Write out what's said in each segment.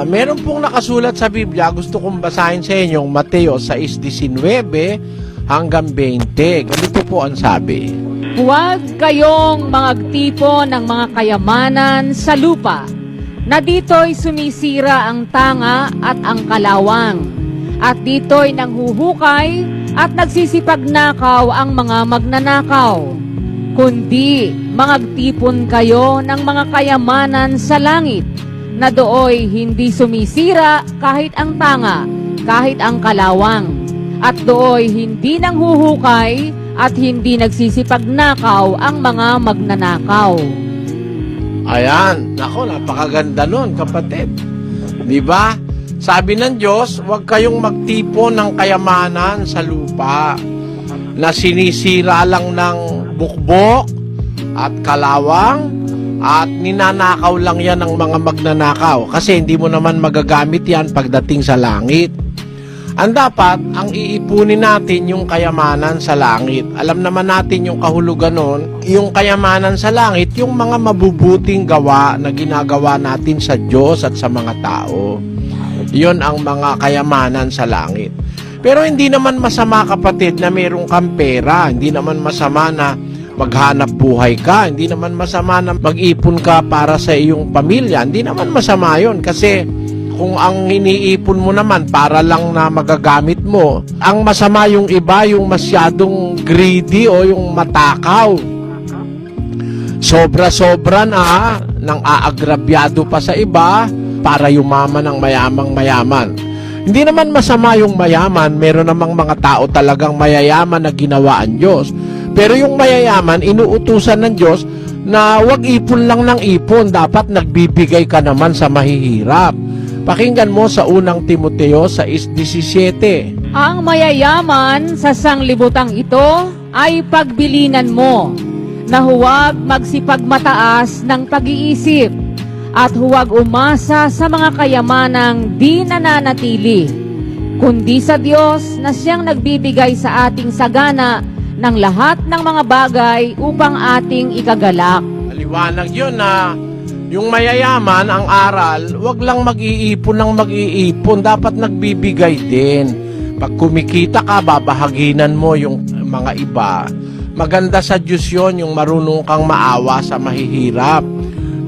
Meron pong nakasulat sa Biblia, gusto kong basahin sa inyo, Mateo 6:19 hanggang 20. Ganito po ang sabi. Huwag kayong magtipon ng mga kayamanan sa lupa, na dito'y sumisira ang tanga at ang kalawang, at dito'y nanghuhukay at nagsisipagnakaw ang mga magnanakaw. Kundi magtipon kayo ng mga kayamanan sa langit, na dooy hindi sumisira kahit ang tanga, kahit ang kalawang, at dooy hindi nanghuhukay at hindi nagsisipagnakaw ang mga magnanakaw. Ayan, nako, napakaganda nun, kapatid. Di ba? Sabi ng Diyos, huwag kayong magtipon ng kayamanan sa lupa na sinisira lang ng bukbok at kalawang at ninanakaw lang yan ng mga magnanakaw kasi hindi mo naman magagamit yan pagdating sa langit. Ang dapat, ang iipunin natin yung kayamanan sa langit. Alam naman natin yung kahulugan nun, yung kayamanan sa langit, yung mga mabubuting gawa na ginagawa natin sa Diyos at sa mga tao. Yun ang mga kayamanan sa langit. Pero hindi naman masama, kapatid, na mayroong kang pera. Hindi naman masama na maghanap buhay ka. Hindi naman masama na mag-ipon ka para sa iyong pamilya. Hindi naman masama yun kasi kung ang iniipon mo naman para lang na magagamit mo, ang masama yung iba, yung masyadong greedy o yung matakaw. Sobra-sobra na nang aagrabyado pa sa iba para yumaman ang mayamang mayaman. Hindi naman masama yung mayaman, meron namang mga tao talagang mayayaman na ginawa ang Diyos. Pero yung mayayaman, inuutusan ng Diyos na wag ipon lang ng ipon, dapat nagbibigay ka naman sa mahihirap. Pakinggan mo sa unang Timoteo 6:17. Ang mayayaman sa sanglibutang ito ay pagbilinan mo, na huwag magsipagmataas ng pag-iisip, at huwag umasa sa mga kayamanang di nananatili, kundi sa Diyos na siyang nagbibigay sa ating sagana ng lahat ng mga bagay upang ating ikagalak. Maliwanag yun na yung mayayaman, ang aral, wag lang mag-iipon ng mag-iipon, dapat nagbibigay din. Pag kumikita ka, babahaginan mo yung mga iba. Maganda sa Diyos yun, yung marunong kang maawa sa mahihirap.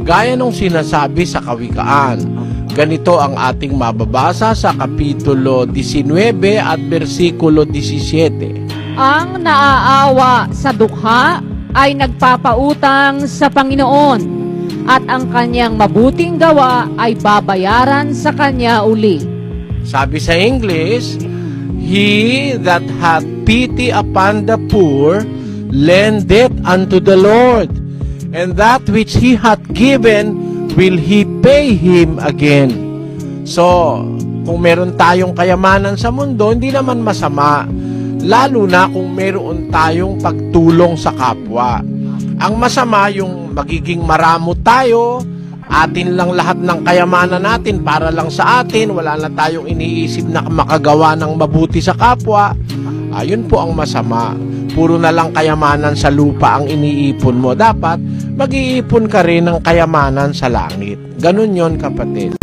Gaya nung sinasabi sa Kawikaan. Ganito ang ating mababasa sa Kapitulo 19 at versikulo 17. Ang naaawa sa dukha ay nagpapautang sa Panginoon, at ang kanyang mabuting gawa ay babayaran sa kanya uli. Sabi sa English, He that hath pity upon the poor lendeth unto the Lord, and that which he hath given will he pay him again. So, kung meron tayong kayamanan sa mundo, hindi naman masama, lalo na kung meron tayong pagtulong sa kapwa. Ang masama yung magiging maramot tayo, atin lang lahat ng kayamanan natin para lang sa atin, wala na tayong iniisip na makagawa ng mabuti sa kapwa. Ayun po ang masama. Puro na lang kayamanan sa lupa ang iniipon mo. Dapat mag-iipon ka rin ng kayamanan sa langit. Ganun yon, kapatid.